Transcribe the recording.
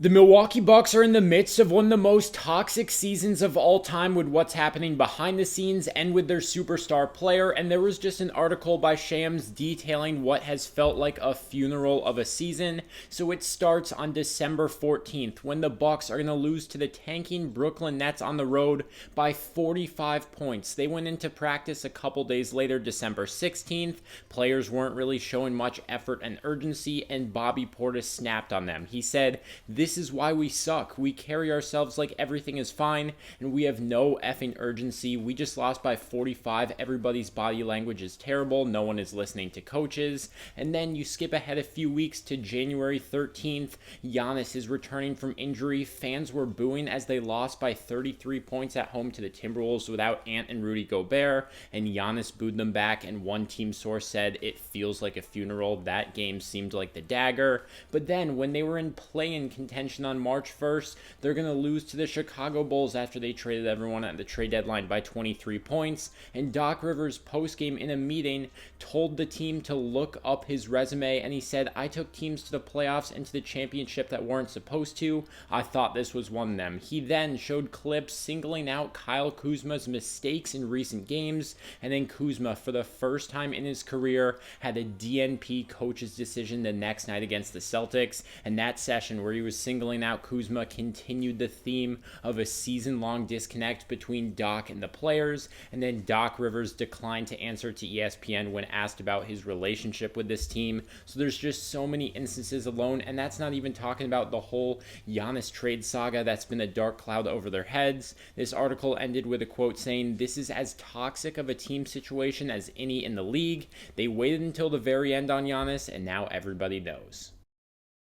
The Milwaukee Bucks are in the midst of one of the most toxic seasons of all time with what's happening behind the scenes and with their superstar player, and there was just an article by Shams detailing what has felt like a funeral of a season. So it starts on December 14th when the Bucks are going to lose to the tanking Brooklyn Nets on the road by 45 points. They went into practice a couple days later, December 16th. Players weren't really showing much effort and urgency, and Bobby Portis snapped on them. He said, "This is why we suck. We carry ourselves like everything is fine, and we have no effing urgency. We just lost by 45. Everybody's body language is terrible. No one is listening to coaches." And then you skip ahead a few weeks to January 13th. Giannis is returning from injury. Fans were booing as they lost by 33 points at home to the Timberwolves without Ant and Rudy Gobert, and Giannis booed them back, and one team source said it feels like a funeral. That game seemed like the dagger. But then when they were in play-in contention on March 1st, they're going to lose to the Chicago Bulls after they traded everyone at the trade deadline by 23 points. And Doc Rivers, post-game in a meeting, told the team to look up his resume, and he said, "I took teams to the playoffs and to the championship that weren't supposed to. I thought this was one of them." He then showed clips singling out Kyle Kuzma's mistakes in recent games, and then Kuzma, for the first time in his career, had a DNP coach's decision the next night against the Celtics, and that session where he was singling out Kuzma continued the theme of a season-long disconnect between Doc and the players. And then Doc Rivers declined to answer to ESPN when asked about his relationship with this team. So there's just so many instances alone, and that's not even talking about the whole Giannis trade saga that's been a dark cloud over their heads. This article ended with a quote saying, "This is as toxic of a team situation as any in the league. They waited until the very end on Giannis, and now everybody knows."